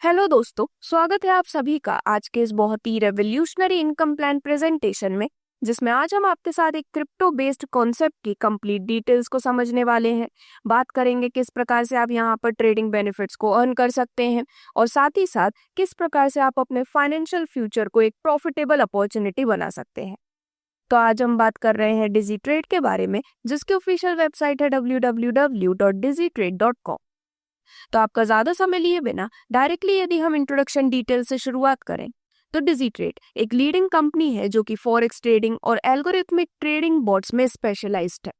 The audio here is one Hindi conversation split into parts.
हेलो दोस्तों, स्वागत है आप सभी का आज के इस बहुत ही रेवोल्यूशनरी इनकम प्लान प्रेजेंटेशन में, जिसमें आज हम आपके साथ एक क्रिप्टो बेस्ड कॉन्सेप्ट की कंप्लीट डिटेल्स को समझने वाले हैं। बात करेंगे किस प्रकार से आप यहां पर ट्रेडिंग बेनिफिट्स को अर्न कर सकते हैं और साथ ही साथ किस प्रकार से आप अपने फाइनेंशियल फ्यूचर को एक प्रॉफिटेबल अपॉर्चुनिटी बना सकते हैं। तो आज हम बात कर रहे हैं डिजिट्रेड के बारे में, जिसकी ऑफिशियल वेबसाइट है www.digitrade.com। तो आपका ज्यादा समय लिए बिना डायरेक्टली यदि हम इंट्रोडक्शन डिटेल से शुरुआत करें तो डिजिट्रेड एक लीडिंग कंपनी है जो कि फॉरेक्स ट्रेडिंग और एल्गोरिथमिक ट्रेडिंग बॉट्स में स्पेशलाइज्ड है।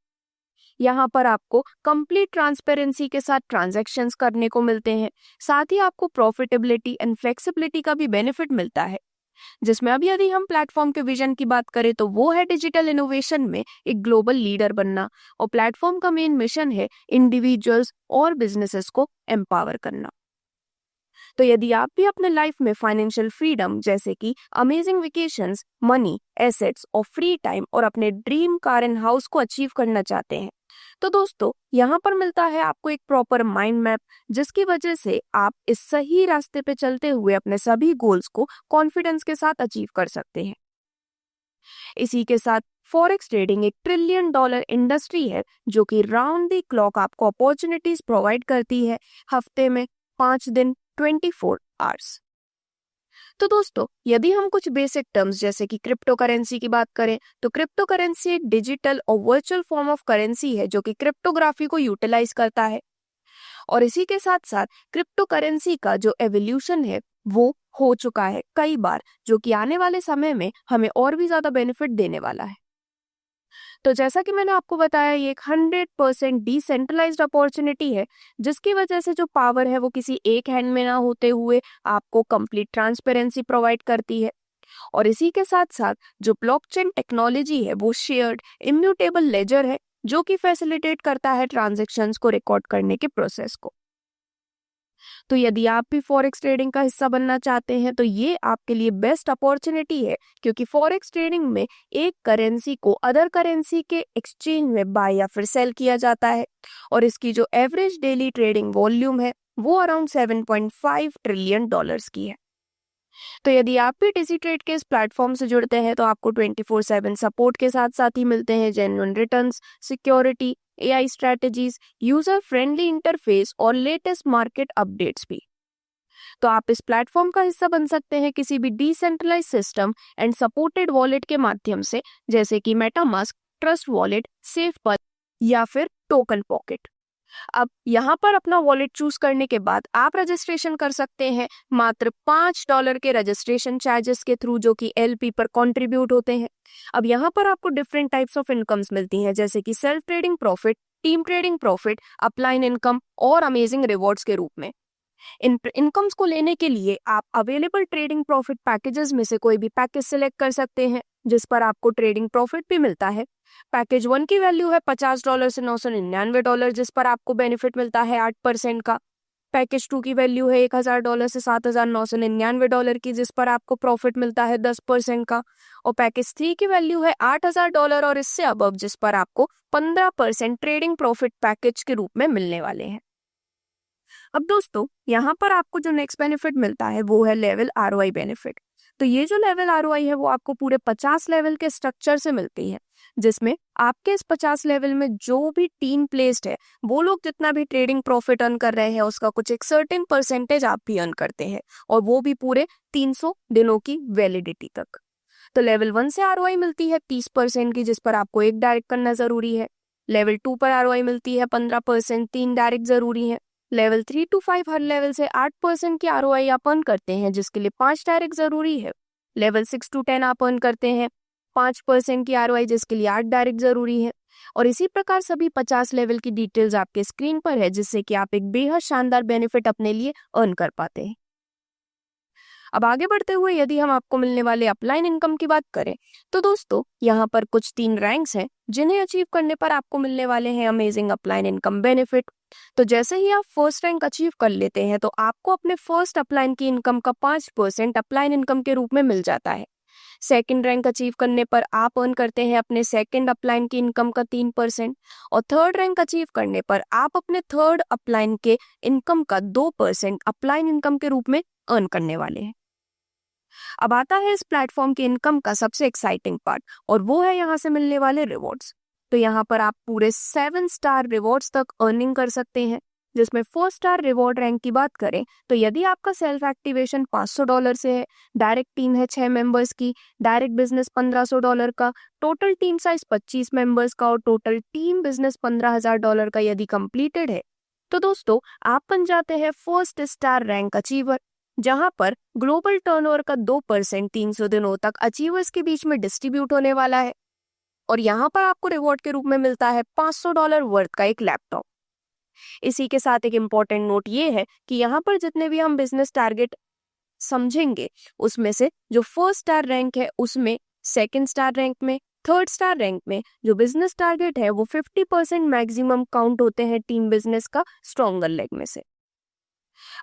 यहाँ पर आपको कंप्लीट ट्रांसपेरेंसी के साथ ट्रांजैक्शंस करने को मिलते हैं, साथ ही आपको प्रॉफिटेबिलिटी एंड फ्लेक्सिबिलिटी का भी बेनिफिट मिलता है। जिसमें अभी यदि हम प्लेटफॉर्म के विजन की बात करें तो वो है डिजिटल इनोवेशन में एक ग्लोबल लीडर बनना, और प्लेटफॉर्म का मेन मिशन है इंडिविजुअल्स और बिजनेसेस को एम्पावर करना। तो यदि आप भी अपने लाइफ में फाइनेंशियल फ्रीडम जैसे कि अमेजिंग वेकेशंस, मनी, एसेट्स और फ्री टाइम और अपने ड्रीम कार एंड हाउस को अचीव करना चाहते हैं, तो दोस्तों यहाँ पर मिलता है आपको एक प्रॉपर माइंड मैप, जिसकी वजह से आप इस सही रास्ते पे चलते हुए अपने सभी गोल्स को कॉन्फिडेंस के साथ अचीव कर सकते हैं। इसी के साथ फॉरेक्स ट्रेडिंग एक ट्रिलियन डॉलर इंडस्ट्री है जो कि राउंड द क्लॉक आपको अपॉर्चुनिटीज प्रोवाइड करती है, हफ्ते में 5 दिन 24 आवर्स। तो दोस्तों यदि हम कुछ बेसिक टर्म्स जैसे कि क्रिप्टो करेंसी की बात करें तो क्रिप्टो करेंसी एक डिजिटल और वर्चुअल फॉर्म ऑफ करेंसी है जो कि क्रिप्टोग्राफी को यूटिलाइज करता है। और इसी के साथ साथ क्रिप्टो करेंसी का जो एवोल्यूशन है वो हो चुका है कई बार, जो कि आने वाले समय में हमें और भी ज्यादा बेनिफिट देने वाला है। तो जैसा कि मैंने आपको बताया, ये एक 100% डिसेंट्रलाइज्ड अपॉर्चुनिटी है, जिसकी वजह से जो पावर है वो किसी एक हैंड में ना होते हुए आपको कंप्लीट ट्रांसपेरेंसी प्रोवाइड करती है। और इसी के साथ साथ जो ब्लॉकचेन टेक्नोलॉजी है वो शेयर्ड इम्यूटेबल लेजर है, जो कि फैसिलिटेट करता है ट्रांजैक्शंस को रिकॉर्ड करने के प्रोसेस को। तो यदि आप भी फॉरेक्स ट्रेडिंग का हिस्सा बनना चाहते हैं तो ये आपके लिए बेस्ट अपॉर्चुनिटी है, क्योंकि फॉरेक्स ट्रेडिंग में एक करेंसी को अदर करेंसी के एक्सचेंज में बाय या फिर सेल किया जाता है, और इसकी जो एवरेज डेली ट्रेडिंग वॉल्यूम है वो अराउंड 7.5 ट्रिलियन डॉलर्स की है। तो यदि आप भी डिजिट्रेड के इस प्लेटफॉर्म से जुड़ते हैं तो आपको 24/7 सपोर्ट के साथ साथ ही मिलते हैं genuine returns, security, AI strategies, user friendly interface और लेटेस्ट मार्केट अपडेट्स भी। तो आप इस प्लेटफॉर्म का हिस्सा बन सकते हैं किसी भी decentralize system and supported wallet के माध्यम से, जैसे कि मेटामास्क, ट्रस्ट वॉलेट, सेफ या फिर टोकन पॉकेट। अब यहाँ पर अपना वॉलेट चूज करने के बाद आप रजिस्ट्रेशन कर सकते हैं मात्र $5 के रजिस्ट्रेशन चार्जेस के थ्रू, जो कि एलपी पर कंट्रीब्यूट होते हैं। अब यहाँ पर आपको डिफरेंट टाइप्स ऑफ इनकम्स मिलती हैं, जैसे कि self trading profit, team trading profit, upline income और अमेजिंग रिवॉर्ड्स के रूप में। इन इनकम्स को लेने के लिए आप अवेलेबल ट्रेडिंग प्रॉफिट पैकेजेस में से कोई भी पैकेज सिलेक्ट कर सकते हैं, जिस पर आपको ट्रेडिंग प्रॉफिट भी मिलता है। पैकेज 1 की वैल्यू है $50 से $999, जिस पर आपको बेनिफिट मिलता है 8% का। पैकेज 2 की वैल्यू है $1000 से $7999 की, जिस पर आपको प्रॉफिट मिलता है 10% का। और पैकेज 3 की वैल्यू है $8000 और इससे अबव, जिस पर आपको 15% ट्रेडिंग प्रॉफिट पैकेज के रूप में मिलने वाले हैं। अब दोस्तों यहाँ पर आपको जो नेक्स्ट बेनिफिट मिलता है वो है लेवल आरओआई बेनिफिट। तो ये जो लेवल आरओआई है वो आपको पूरे 50 लेवल के स्ट्रक्चर से मिलती है, जिसमें आपके इस 50 लेवल में जो भी टीम प्लेस्ड है वो लोग जितना भी ट्रेडिंग प्रॉफिट अर्न कर रहे हैं उसका कुछ एक सर्टेन परसेंटेज आप भी अर्न करते हैं, और वो भी पूरे 300 दिनों की वैलिडिटी तक। तो लेवल 1 से आरओआई मिलती है 30% की, जिस पर आपको एक डायरेक्ट करना जरूरी है। लेवल 2 पर आरओआई मिलती है 15%, 3 डायरेक्ट जरूरी है। लेवल 3 to 5 हर लेवल से 8% की आरओआई आप अर्न करते हैं, जिसके लिए 5 डायरेक्ट जरूरी है। लेवल 6 to 10 आप अर्न करते हैं 5% की आरओआई, जिसके लिए 8 डायरेक्ट जरूरी है। और इसी प्रकार सभी 50 लेवल की डिटेल्स आपके स्क्रीन पर है, जिससे कि आप एक बेहद शानदार बेनिफिट अपने लिए अर्न कर पाते हैं। अब आगे बढ़ते हुए यदि हम आपको मिलने वाले अपलाइन इनकम की बात करें तो दोस्तों यहाँ पर कुछ 3 रैंक्स हैं जिन्हें अचीव करने पर आपको मिलने वाले हैं अमेजिंग अपलाइन इनकम बेनिफिट। तो जैसे ही आप फर्स्ट रैंक अचीव कर लेते हैं तो आपको अपने फर्स्ट अपलाइन की इनकम का 5% अपलाइन इनकम के रूप में मिल जाता है। सेकंड रैंक अचीव करने पर आप अर्न करते हैं अपने सेकंड अपलाइन की इनकम का 3%, और थर्ड रैंक अचीव करने पर आप अपने थर्ड अपलाइन के इनकम का 2% अपलाइन इनकम के रूप में अर्न करने वाले हैं। अब आता है इस प्लेटफॉर्म के इनकम का सबसे एक्साइटिंग पार्ट, और वो है यहाँ से मिलने वाले रिवॉर्ड्स। तो यहाँ पर आप पूरे 7 स्टार रिवॉर्ड्स तक अर्निंग कर सकते हैं, जिसमें 4 स्टार रिवॉर्ड रैंक की बात करें तो यदि आपका सेल्फ एक्टिवेशन $500 से है, डायरेक्ट टीम है 6 मेंबर्स की, डायरेक्ट बिजनेस $1500 का, टोटल टीम साइज 25 मेंबर्स का और टोटल टीम बिजनेस $15,000 का यदि कंप्लीटेड है, तो दोस्तों आप बन जाते हैं फर्स्ट स्टार रैंक अचीवर, जहां पर ग्लोबल टर्नओवर का 2% 300 दिनों तक अचीवर्स के बीच में डिस्ट्रीब्यूट होने वाला है। और यहाँ पर आपको रिवॉर्ड के रूप में मिलता है $500 वर्थ का एक लैपटॉप। इसी के साथ एक इम्पॉर्टेंट नोट ये है कि यहाँ पर जितने भी हम बिजनेस टारगेट समझेंगे, उसमें से जो फर्स्ट स्टार रैंक है उसमें, सेकंड स्टार रैंक में, थर्ड स्टार रैंक में जो बिजनेस टारगेट है वो 50% मैक्सिमम काउंट होते हैं टीम बिजनेस का स्ट्रॉन्गर लेग में से।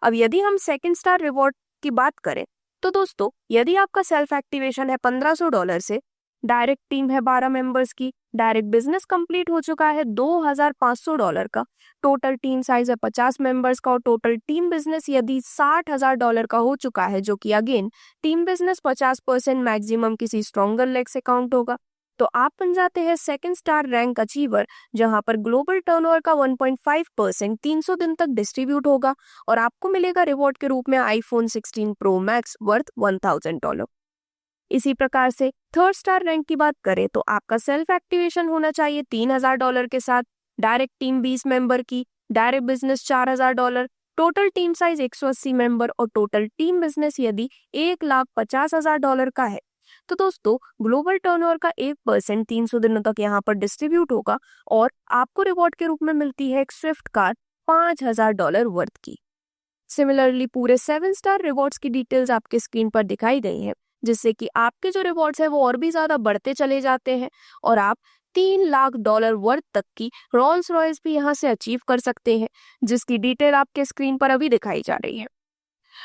अब यदि हम सेकंड स्टार रिवॉर्ड की बात करें तो दोस्तों यदि आपका सेल्फ एक्टिवेशन है $1500 से, डायरेक्ट टीम है 12 मेंबर्स की, डायरेक्ट बिजनेस कंप्लीट हो चुका है $2500 का, टोटल टीम साइज है 50 मेंबर्स का और टोटल टीम बिजनेस यदि $60,000 का हो चुका है, जो कि अगेन टीम बिजनेस 50% मैक्सिमम किसी स्ट्रॉन्गर लेग से काउंट होगा, तो आप बन जाते हैं सेकंड स्टार रैंक अचीवर, जहां पर ग्लोबल टर्नओवर का 1.5% 300 दिन तक डिस्ट्रीब्यूट होगा और आपको मिलेगा रिवॉर्ड के रूप में आईफोन 16 प्रो मैक्स वर्थ $1000। इसी प्रकार से थर्ड स्टार रैंक की बात करें तो आपका सेल्फ एक्टिवेशन होना चाहिए $3000 के साथ, डायरेक्ट टीम 20 मेंबर की, direct business $4000, total team size 180 member और टोटल टीम बिजनेस यदि $1,50,000 का है, तो दोस्तों ग्लोबल टर्नओवर का 1% 300 दिनों तक यहाँ पर डिस्ट्रीब्यूट होगा और आपको रिवॉर्ड के रूप में मिलती है एक स्विफ्ट कार $5000 वर्थ की। सिमिलरली पूरे 7 स्टार रिवॉर्ड्स की डिटेल्स आपके स्क्रीन पर दिखाई गई है, जिससे कि आपके जो रिवॉर्ड्स है वो और भी ज्यादा बढ़ते चले जाते हैं और आप $3 लाख वर्थ तक की रोल्स रॉयस भी यहाँ से अचीव कर सकते हैं, जिसकी डिटेल आपके स्क्रीन पर अभी दिखाई जा रही है।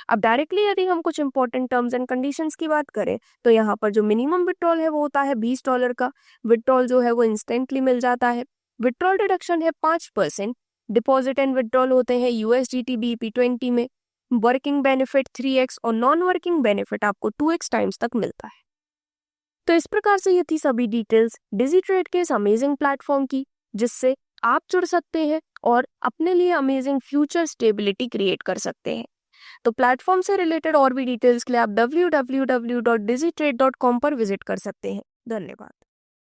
अब डायरेक्टली यदि हम कुछ इंपॉर्टेंट टर्म्स एंड कंडीशंस की बात करें तो यहाँ पर जो मिनिमम विड्रॉल है वो होता है $20 का। विड्रॉल जो है वो इंस्टेंटली मिल जाता है। विड्रॉल डिडक्शन है 5%। डिपॉजिट एंड विड्रॉल होते हैं USDT BP20 में। वर्किंग बेनिफिट 3x और नॉन वर्किंग बेनिफिट आपको 2x टाइम्स तक मिलता है। तो इस प्रकार से ये थी सभी डिटेल्स डिजिट्रेड के इस अमेजिंग प्लेटफॉर्म की, जिससे आप जुड़ सकते हैं और अपने लिए अमेजिंग फ्यूचर स्टेबिलिटी क्रिएट कर सकते हैं। तो प्लेटफॉर्म से रिलेटेड और भी डिटेल्स के लिए आप www.digitrade.com पर विजिट कर सकते हैं। धन्यवाद।